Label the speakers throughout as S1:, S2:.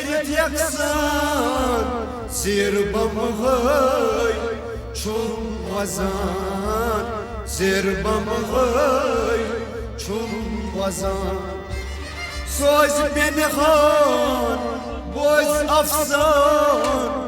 S1: سرد یکسان زیر بمغای چون وزان زیر بمغای چون وزان سوز بنخان باز افسان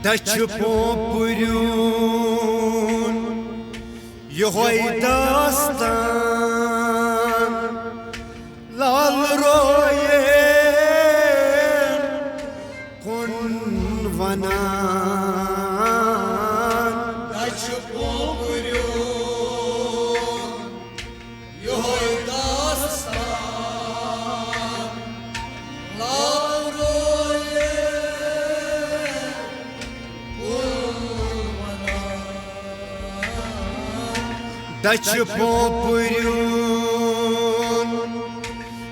S1: Дачу попурюн, його й достан, лал роєн, кун ванан. Дачу попурюн, його й достан, лал Дачу попурюн,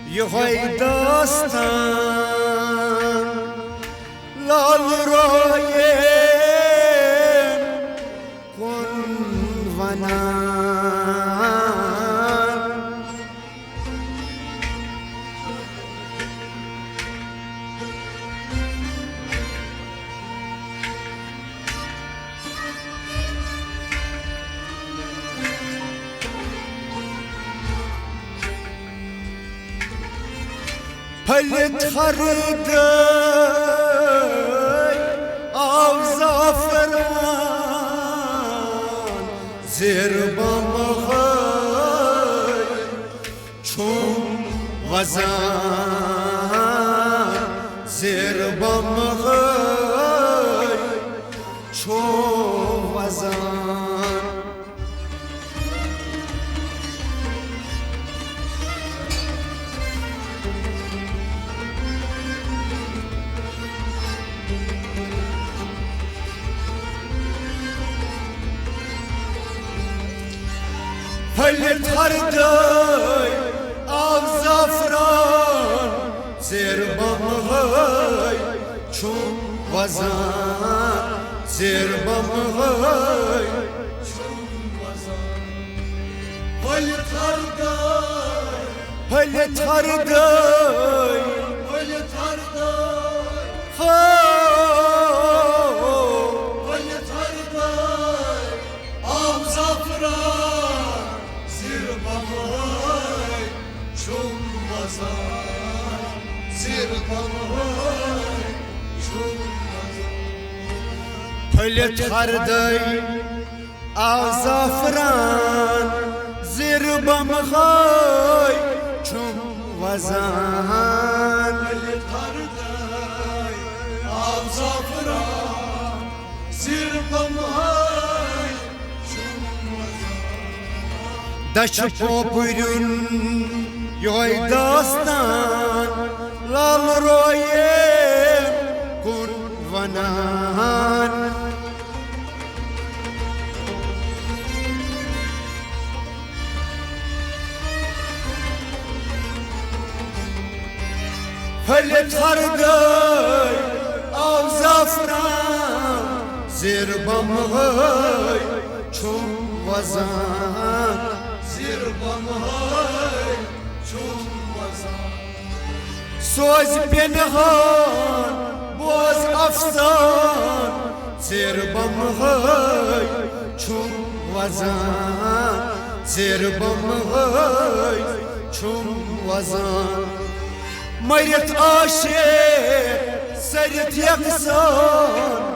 S1: його й достан, лал роєн, кун ванан. پلت خرده آو زعفران زیر بمغای چون وزان زیر بمغای چون وزان پلت خردای آب زعفران زیر بمغای چون وزان زیر بمغای چون وزان پلت خردای پلت خردای پلت خردای پلت خردای آو زعفران زیر بمغای چون وزان پلت خردای آو زعفران زیر بمغای چون وزان دچ پوپرون یوی داستان لال روی کن ونان پلت خردای آو زعفران زیر بمغای چون وزان سوز پنهان باز افسان زیر بم های چون وزن زیر بم های چون وزن مرت عاشق سرت یکسان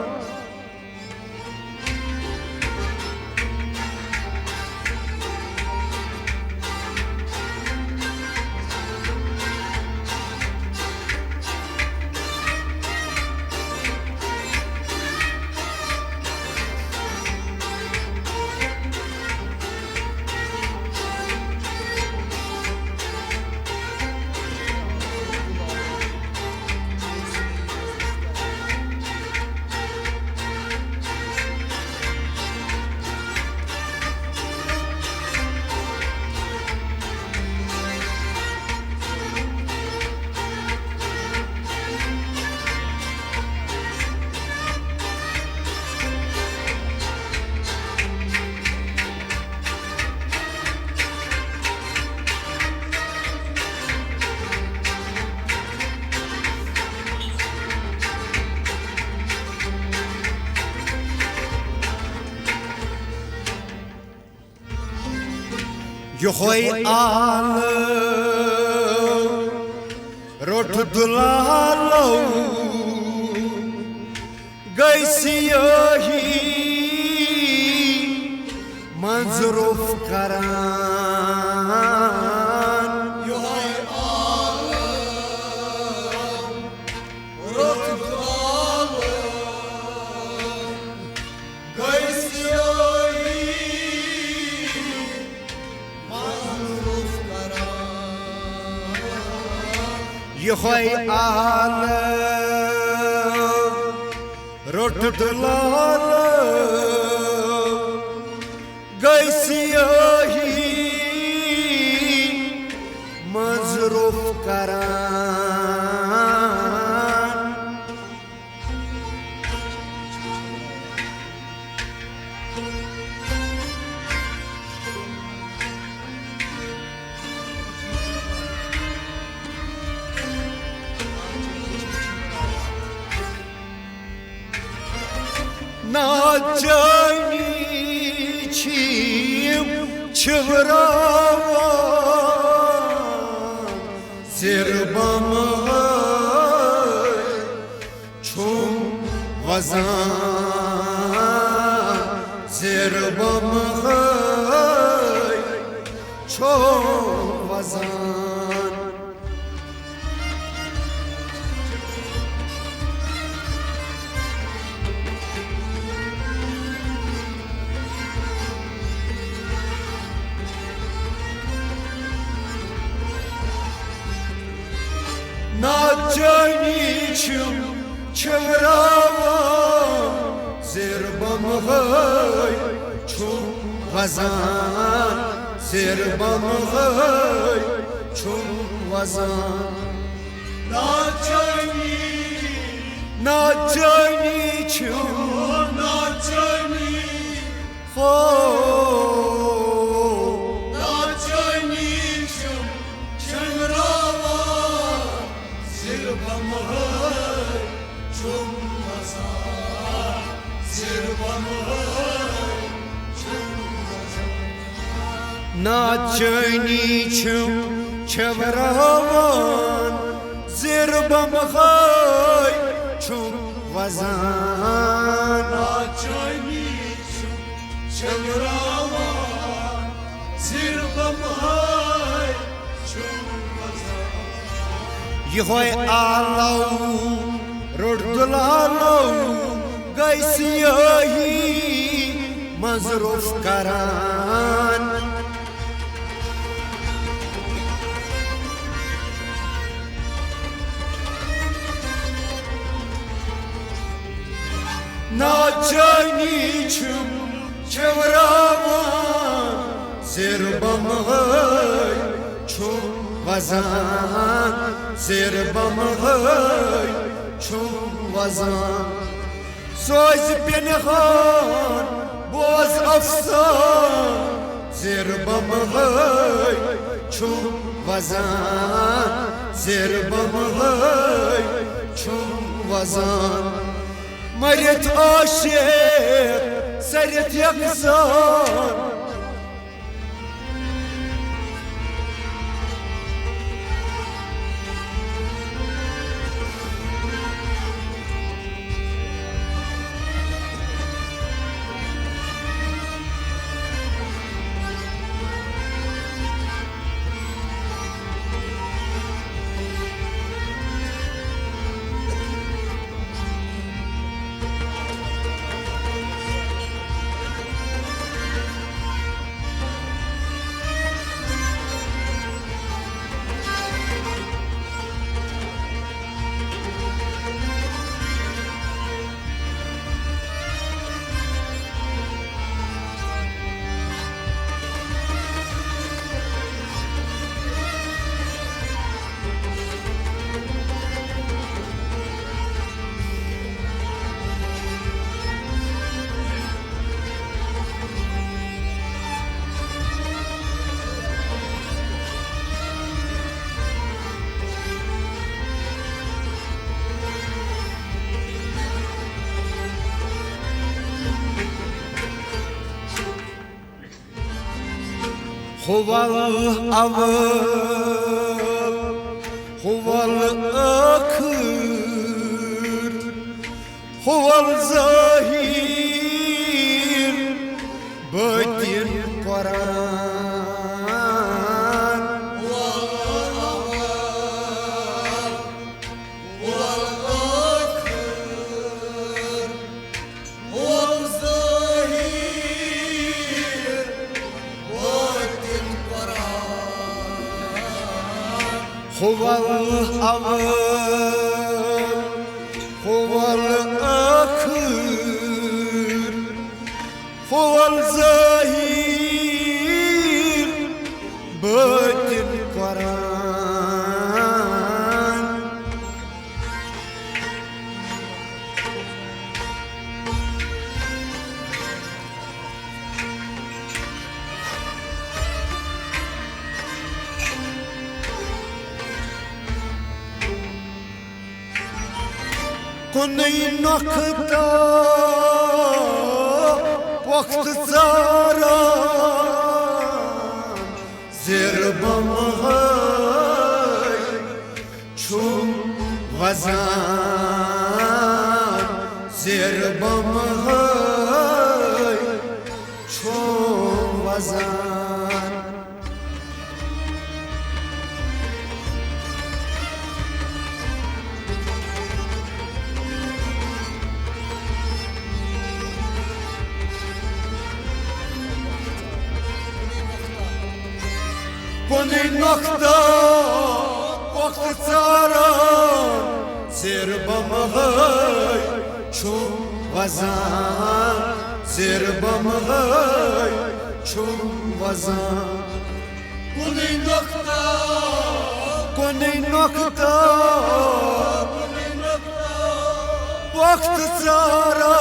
S1: Yohoy al rotudulalo gaisiyahi manzuruf karan Yohoy al rotudulalo gaisiyahi Yohoy al rotudulalo gaisiyahi mazruf karan Naçaniçim çıvravan Zirbamay çum vazan Zirbamay çum vazan Naçaniçim çıvravan Zirbamay çum vazan Zirbamay çum vazan Naçaniçim Naçaniçim çıvravan Zirbamay çum vazan Zirbamay çum vazan Naçaniçim çıvravan Zirbamay çum vazan Naçaniçim çıvravan Zirbamay çum vazan Yohoy al rotudulalo gaisiyahi mazruf karan Naçaniçim çıvravan Zirbamay çum vazan Zirbamay çum vazan Söz penihan boz afsan Zirbamay çum وزن زیر بمهای چون وزن مرت عاشق سرت یکسان هو الأول هو الآخر هو الظاهر باطن قرآن هو الأول هو الآخر هو الظاهر هو الأول هو الآخر هو الظاهر باطن قرآن کنی نکتا وقت زاران زیر بمهای چون وزن زیر بمهای چون وزن کنی نکتا وقت زاران زیر بمهای چون وزن زیر بمهای چون وزن کنی نکتا وقت زاران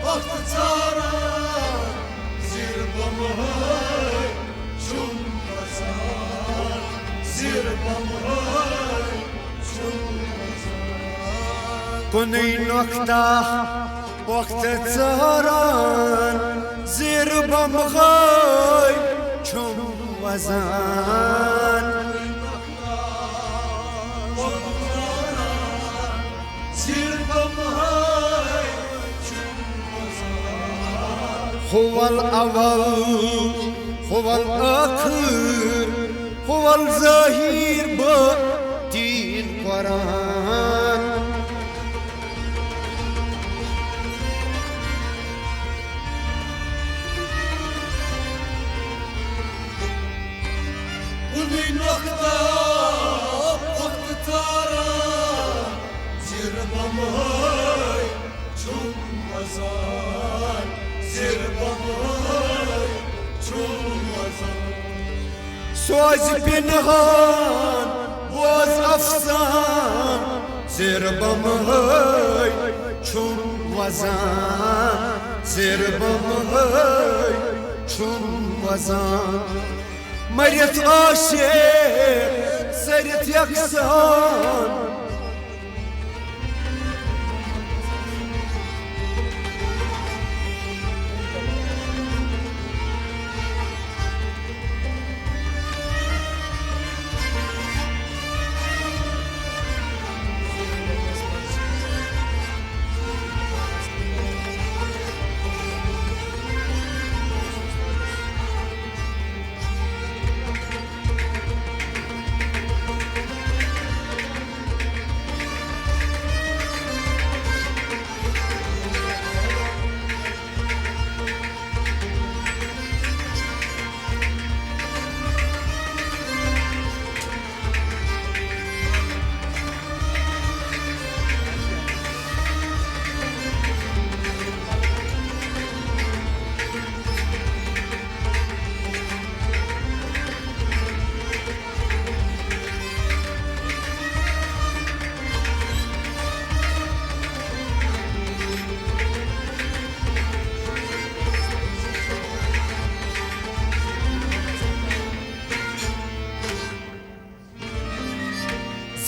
S1: وقت زاران زیر بمهای چون وزن زیر بمهای چون وزن کنی نکتا وقت زاران زیر بمهای چون وزن هو الأول هو الآخر هو الظاهر باطن قرآن کنی نکتا وقت زاران زیر بمهای چون وزن زیر بمهای چون وزن سوز پنهان باز افسان زیر بمهای چون وزن زیر بمهای چون وزان مريت عاشق سرت يكسان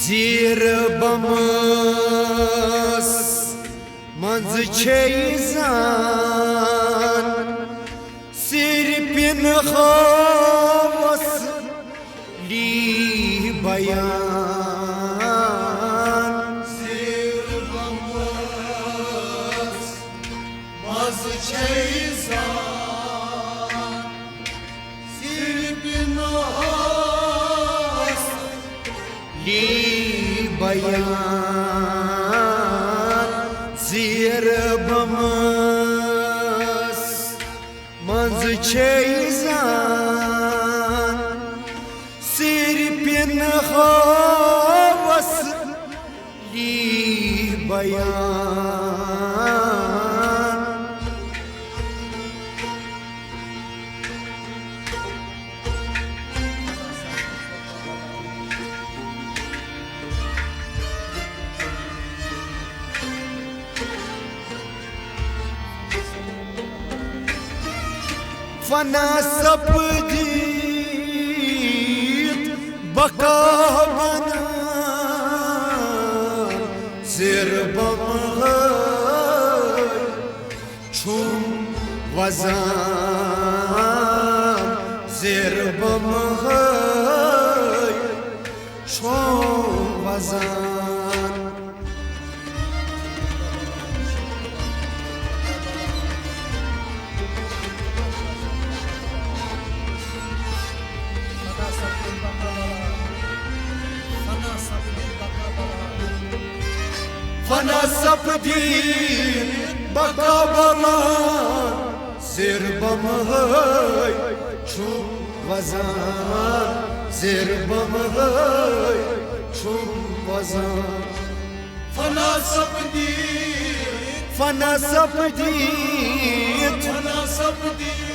S1: زیر بمس منز چیزان سیر پین خواس لی بیان زیر بمس منز چیزان سیر پین خواس لی بیان زیر بمس منز چیزان سیر پین خواس لی بیان فنا سپدید بقا بنا زیر بمغای چون وزان زیر بمغای چون وزان فنا سپدید بقا بنا زیر بمغای چون وزان زیر بمغای چون وزان فنا سپدید فنا سپدید فنا سپدید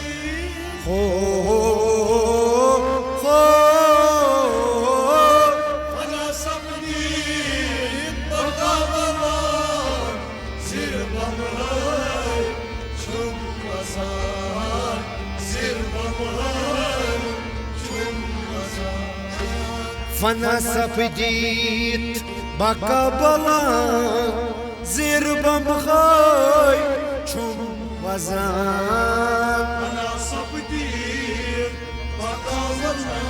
S1: فنا سپدید بقا بنا زیر بمغای چون وزان زیر بمغای چون وزان فنا سپدید بقا بنا زیر بمغای چون وزان فنا سپدید بقا بنا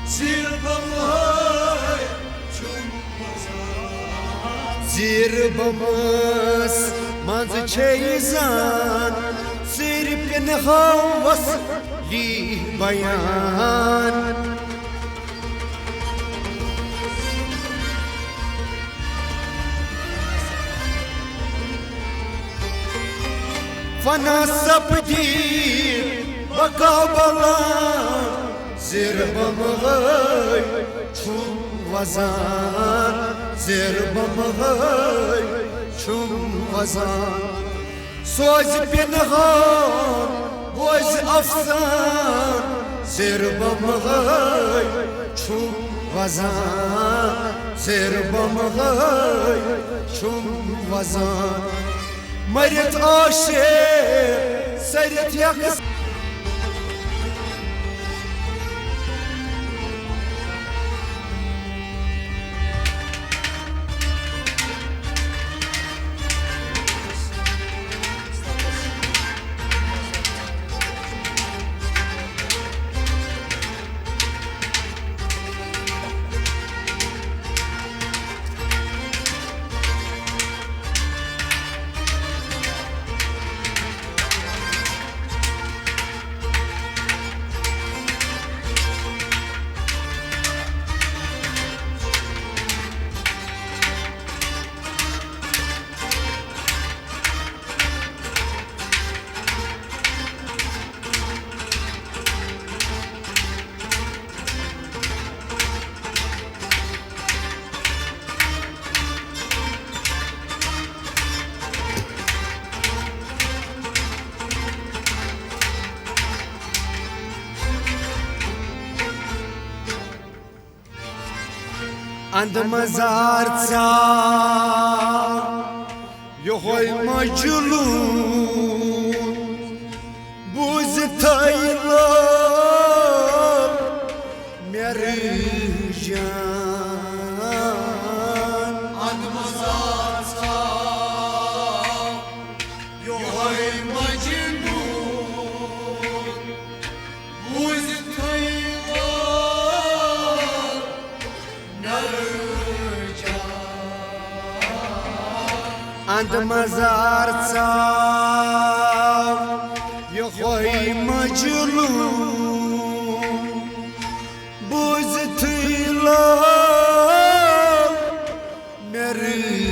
S1: زیر بمغای چون وزان زیر بمس منز چیزان سیر پین خواس لی بیان فنا سپدید بقا بنا زیر بمغای چون وزان زیر بمغای چون وزان سوز پنهان باز افسان زیر بمغای چون وزان زیر بمغای چون وزان مرت عاشق سرت يقص and mazarca yohoy majlun buz tayla merjan and mazarca yohoy majlun buz tayla and mazarca yohoy majlun buz tayla merjan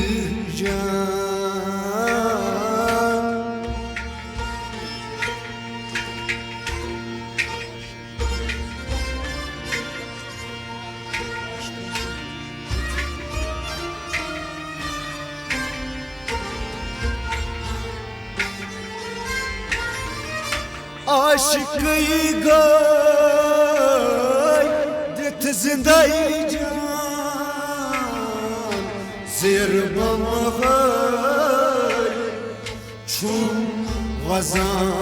S1: aşkı gay det zindayı can zirbamay çum vazan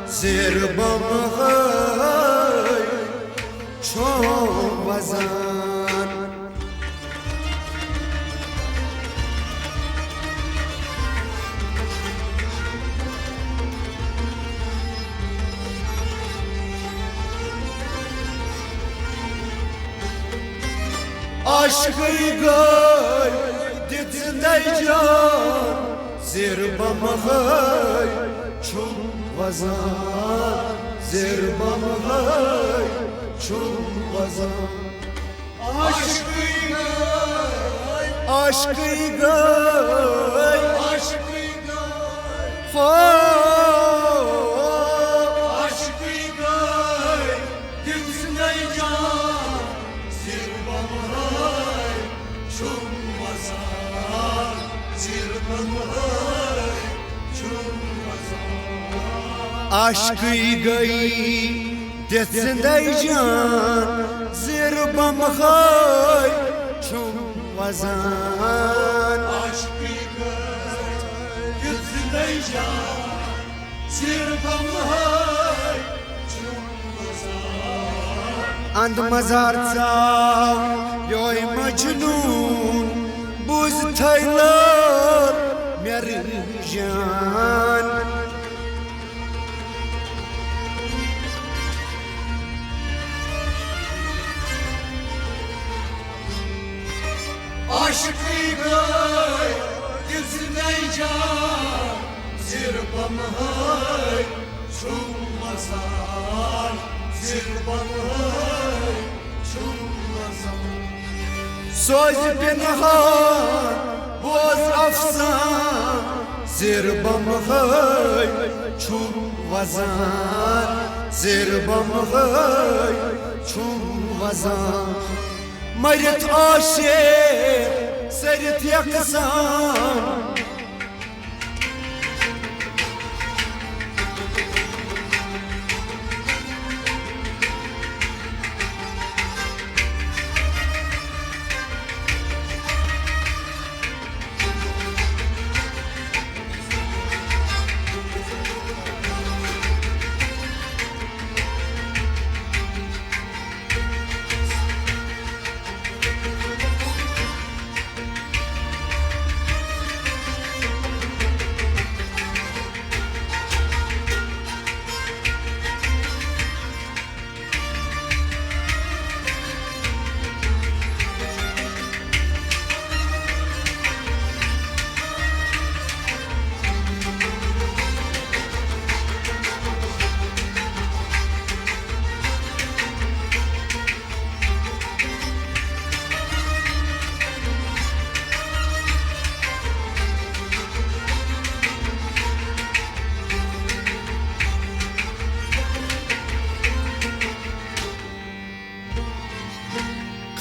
S1: zirbamay çum vazan aşkı gay ditsinday can zirbamay çum vazan zirbamay çum vazan aşkı gay aşkı gay aşkı gay aşkı gay ditsinday can zirbamay çum vazan zirbamay çum vazan aşkı gay detsinday can zirbamay çum vazan aşkı gay detsinday can zirbamay çum vazan and mazarca yoy majnun buz taylar merjan aşkı gay ditsinday can zirbamay çum vazan zirbamay çum vazan söz pinhan boz afsan zirbamay çum vazan zirbamay çum vazan Mayret aşık serit yaksan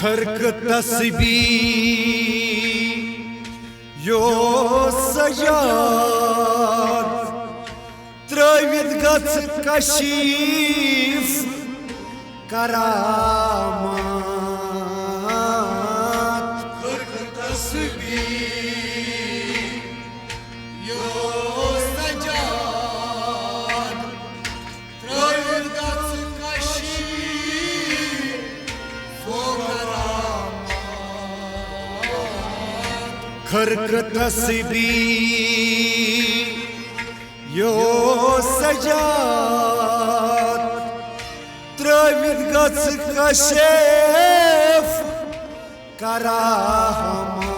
S1: Kırk tasbih yosayat Travit gaц kashif karamat خرق تسبیح یو سجاد ترابید گڅ کشف کرامات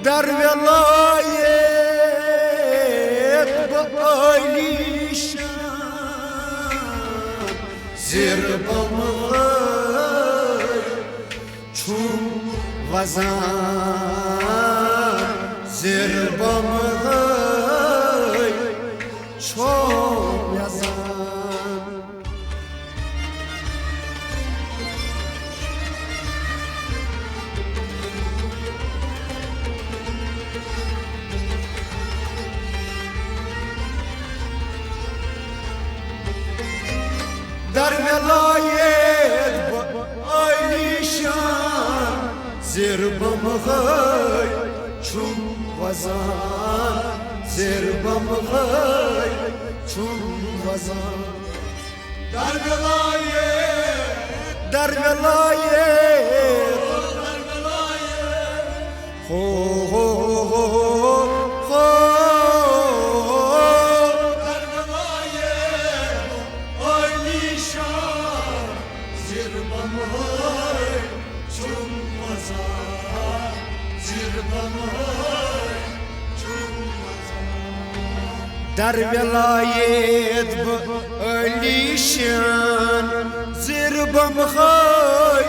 S1: در ولایت با علیشان زیر بمغای چون وزن زیر بمغای چون وزن در ولایت با علیشان زیر بمغای چون وزن زیر بمغای چون وزن در ولایت در ولایت در ولایت با علیشان زیر بمغای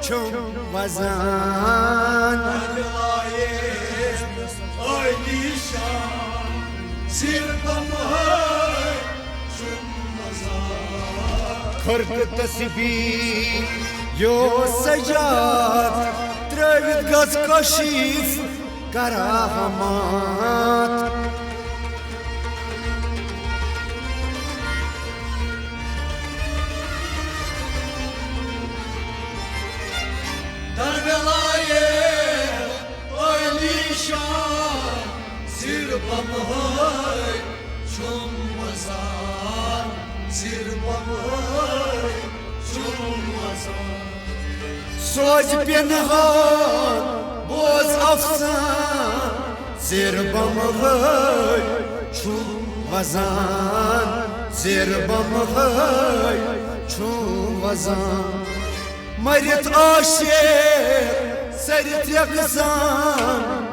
S1: چون وزن در ولایت علیشان زیر بمغای چون وزن خرق تسبیح یو سجاد ترابید گڅ کشف کرامات در ولایت علیشان زیر بمغای چون وزن زیر بمغای چون وزن سوز پنهان باز افسان زیر بمغای چون وزن زیر بمغای چون وزن مريت عاشق سرت يقسم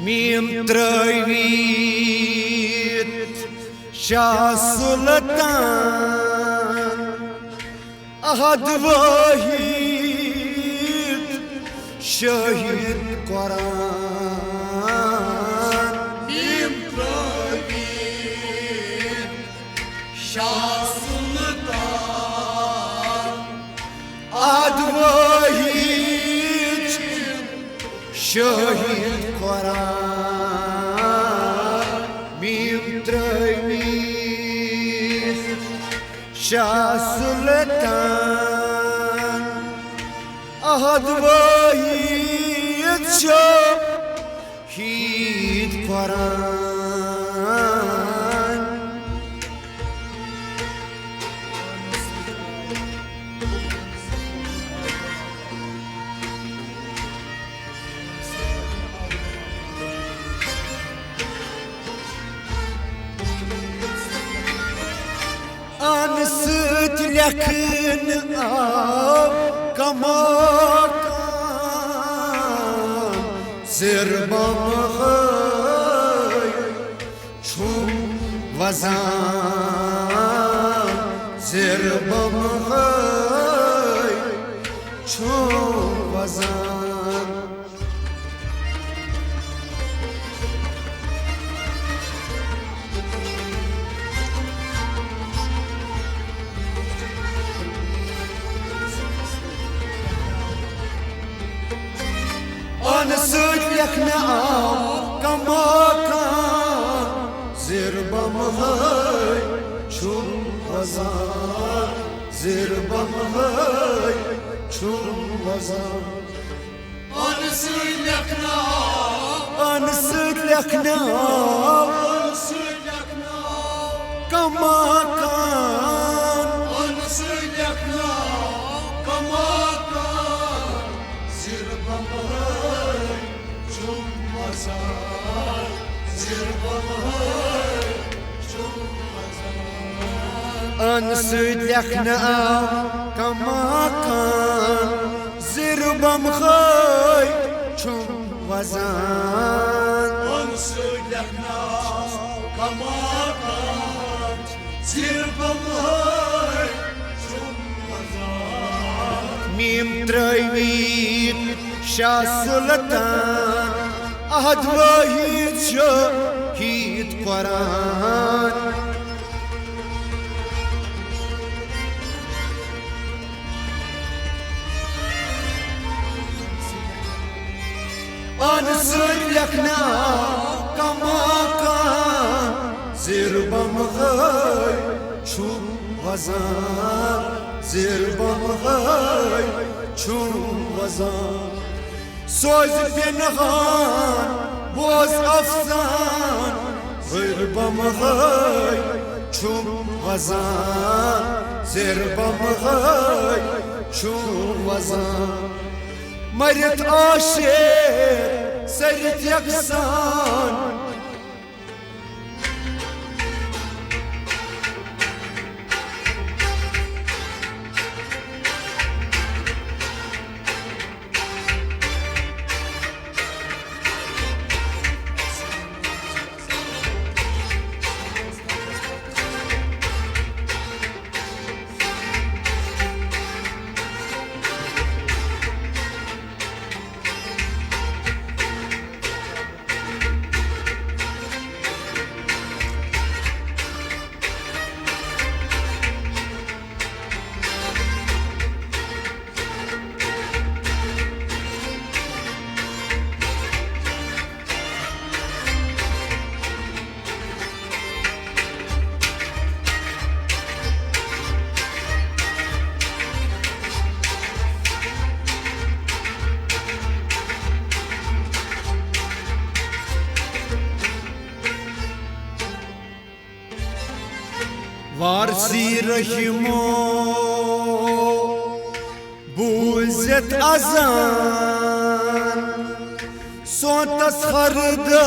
S1: ميم تراويت شاه سلطان أحد واحد شهيد قرآن ميم تراويت شاه سلطان أحد واحد شهيد قرآن ميم تراويت شاه سلطان أحد واحد شهيد قرآن لكن كما كان زر بمخي چون وزن زر بمخي چون وزن أنا صدقك نعم كما كان زر بمخي چون وزن زر بمخي چون وزن
S2: أنا صدقك نعم
S1: أنا صدقك نعم كما كان
S2: أنا صدقك نعم كما كان زر بمخي چون وزن زر بمخي چون وزن
S1: أنا صدقك نعم كما كان زر بمخي چون وزن
S2: أنا صدقك نعم كما كان زر بمخي چون وزن
S1: ميم ترويد شاه سلطان أحد واحد شهيد قرآن أنا صدقك نعم كما كان زر بمخي چون وزن زر بمخي چون وزن سوز پنهان باز افزان زر بمخي چون وزن زر بمخي چون وزن مرت عاشق سرت يكسان وارسی رحمو بوزت ازان سوتس خردس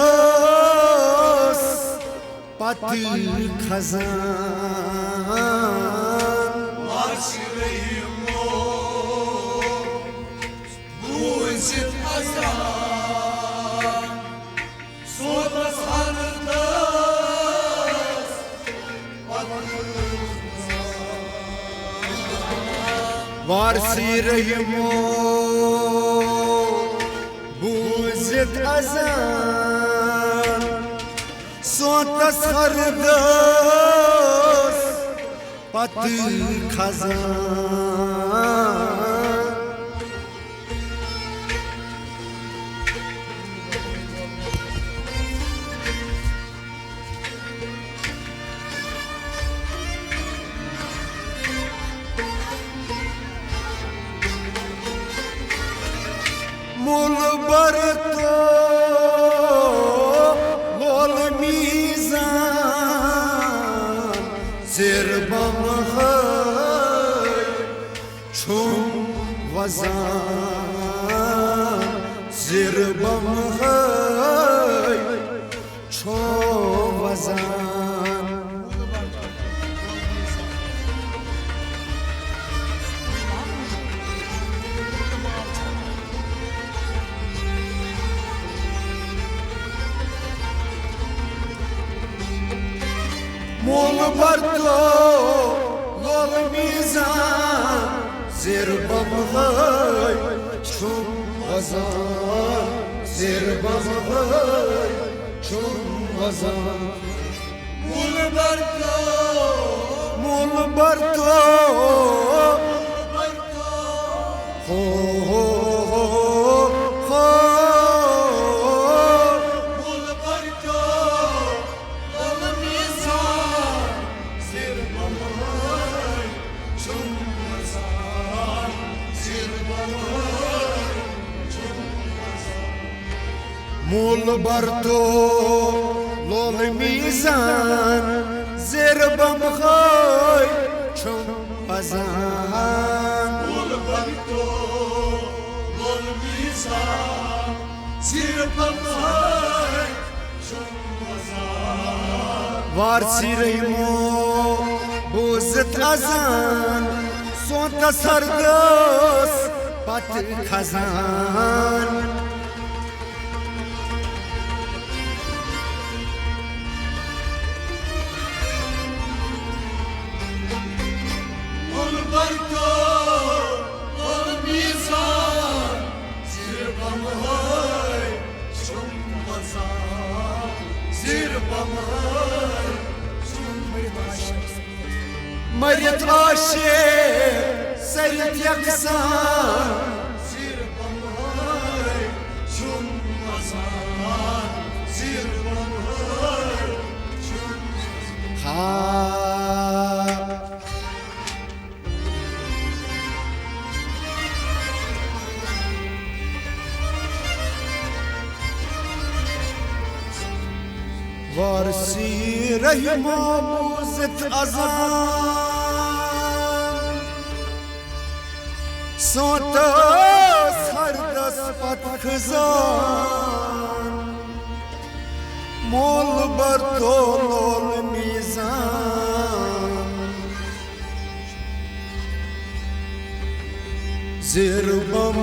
S1: پتی خزان
S2: وارسی رحمو بوزت ازان سوتس خردس
S1: وارسی رحمو بوزت ازان سوتس خردس پتی خزان مول برتو مول میزان زر بمخي چون وزن زر بمخي چون وزن تو لول میزن زیر بم های چون غزال زیر بم های چون غزال
S2: مول بردا
S1: مول بر تو خو
S2: مول بردا لول میزان زیر بمای چون غزال زیر بمای چون
S1: مول بر تو لول میزن زیر بم های چون غزال
S2: مول بردا لول میزان زیر بمای چون غزال
S1: وارسیریمو بوزت ازن سونت سردس پت خزان
S2: مول بردا لول میزان زیر بمای چون غزال زیر بمای چون
S1: مريت عاشق سرت يكسان
S2: زیر بمای چون غزال زیر بمای چون
S1: وارسي رحمة بوزت أزان صوت سردس پت خزان مول برطول الميزان زیر بم